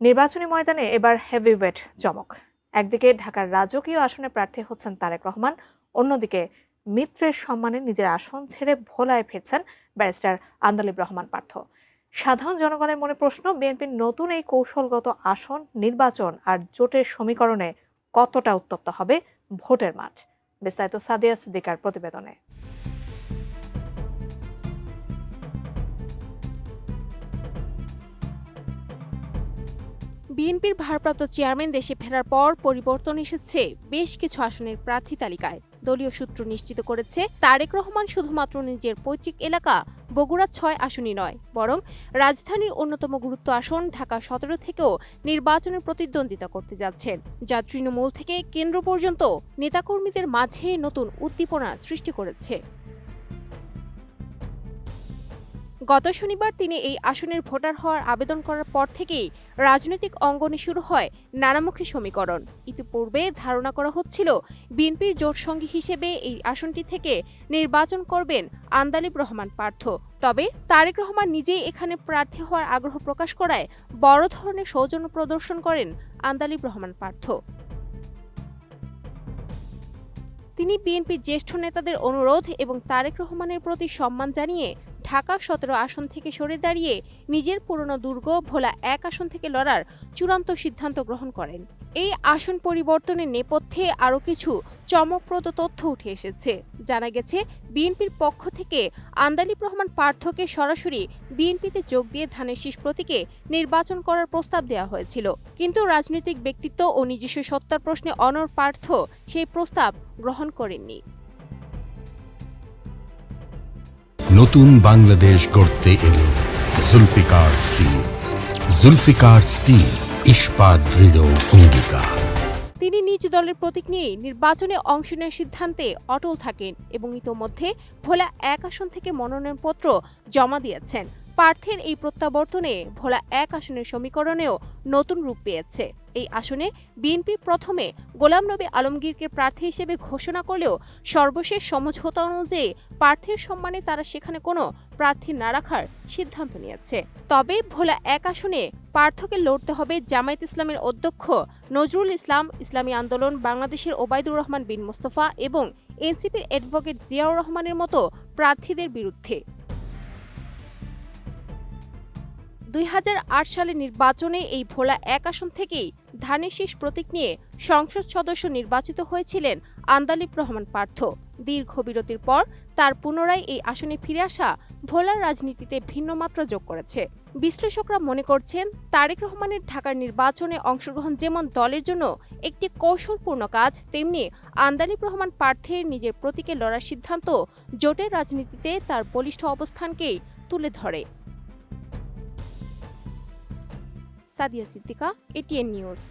নির্বাচনী ময়দানে এবার হেভিওয়েট চমক। একদিকে ঢাকার রাজকীয় আসনে প্রার্থী হচ্ছেন তারেক রহমান, অন্যদিকে মিত্রের সম্মানে নিজের আসন ছেড়ে ভোলায় ফিরছেন ব্যারিস্টার আন্দালিব রহমান পার্থ। সাধারণ জনগণের মনে প্রশ্ন, বিএনপির নতুন এই কৌশলগত আসন নির্বাচন আর জোটের সমীকরণে কতটা উত্তপ্ত হবে ভোটের মাঠ। বিস্তারিত সাদিয়া সিদ্দিকার প্রতিবেদনে। বিএনপির ভারপ্রাপ্ত চেয়ারম্যান দেশে ফেরার পর পরিবর্তন এসেছে বেশ কিছু আসনের প্রার্থী তালিকায়। দলীয় সূত্র নিশ্চিত করেছে, তারেক রহমান শুধুমাত্র নিজের পৈতৃক এলাকা বগুড়া ৬ আসনই নয়, বরং রাজধানীর অন্যতম গুরুত্ব আসন ঢাকা ১৭ থেকেও নির্বাচনের প্রতিদ্বন্দ্বিতা করতে যাচ্ছেন, যা তৃণমূল থেকে কেন্দ্র পর্যন্ত নেতাকর্মীদের মাঝে নতুন উদ্দীপনা সৃষ্টি করেছে। গত শনিবার তিনি এই আসনের ভোটার হওয়ার আবেদন করার পর থেকেই রাজনৈতিক অঙ্গনে শুরু হয় নানামুখী সমীকরণ। ইতিপূর্বে ধারণা করা হচ্ছিল, বিএনপির জোটসঙ্গী হিসেবে এই আসনটি থেকে নির্বাচন করবেন আন্দালিব রহমান পার্থ। তবে তারেক রহমান নিজেই এখানে প্রার্থী হওয়ার আগ্রহ প্রকাশ করায় বড় ধরনের সৌজন্য প্রদর্শন করেন আন্দালিব রহমান পার্থ। তিনি বিএনপির জ্যেষ্ঠ নেতাদের অনুরোধ এবং তারেক রহমানের প্রতি সম্মান জানিয়ে ঢাকা ১৭ আসন থেকে সরে দাঁড়িয়ে নিজের পুরনো দুর্গ ভোলা ১ আসন থেকে লড়ার চূড়ান্ত সিদ্ধান্ত গ্রহণ করেন। এই আসন পরিবর্তনের নেপথ্যে আরও কিছু চমকপ্রদ তথ্য উঠে এসেছে। জানা গেছে, বিএনপির পক্ষ থেকে আন্দালিব রহমান পার্থকে সরাসরি বিএনপিতে যোগ দিয়ে ধানের শীষ প্রতীকে নির্বাচন করার প্রস্তাব দেওয়া হয়েছিল, কিন্তু রাজনৈতিক ব্যক্তিত্ব ও নিজস্ব সত্তার প্রশ্নে অনড় পার্থ সেই প্রস্তাব গ্রহণ করেননি। নতুন বাংলাদেশ গড়তে এলো জুলফিকার স্টিল। জুলফিকার স্টিল, ইস্পাত দৃঢ় অঙ্গীকার। তিনি নিজ দলের প্রতীক নিয়ে নির্বাচনে অংশ নেওয়ার সিদ্ধান্তে অটল থাকেন এবং ইতোমধ্যে ভোলা ১ আসন থেকে মনোনয়নপত্র জমা দিয়েছেন। প্রার্থীর এই প্রত্যাবর্তনে ভোলা ১ আসনের সমীকরণেও নতুন রূপ পেয়েছে। এই আসনে বিএনপি প্রথমে গোলাম নবী আলমগীরকে প্রার্থী হিসেবে ঘোষণা করলেও সর্বশেষ সমঝোতা অনুযায়ী প্রার্থীর সম্মানে তারা সেখানে কোনো প্রার্থী না রাখার সিদ্ধান্ত নিয়েছে। তবে ভোলা ১ আসনে পার্থকে লড়তে হবে জামায়াত ইসলামের অধ্যক্ষ নজরুল ইসলাম, ইসলামী আন্দোলন বাংলাদেশের ওবায়দুর রহমান বিন মোস্তফা এবং এনসিপির অ্যাডভোকেট জিয়াউর রহমানের মতো প্রার্থীদের বিরুদ্ধে। ২০০৮ সালের নির্বাচনে এই ভোলা ১ আসন থেকেই ধানের শীষ প্রতীক নিয়ে সংসদ সদস্য নির্বাচিত হয়েছিলেন আন্দালিব রহমান পার্থ। দীর্ঘ বিরতির পর তার পুনরায় এই আসনে ফিরে আসা ভোলার রাজনীতিতে ভিন্ন মাত্রা যোগ করেছে। বিশ্লেষকরা মনে করছেন, তারেক রহমানের ঢাকার নির্বাচনে অংশগ্রহণ যেমন দলের জন্য একটি কৌশলপূর্ণ কাজ, তেমনি আন্দালিব রহমান পার্থের নিজের প্রতীকে লড়ার সিদ্ধান্ত জোটের রাজনীতিতে তার বলিষ্ঠ অবস্থানকেই তুলে ধরে। Sadia Siddika, ATN news.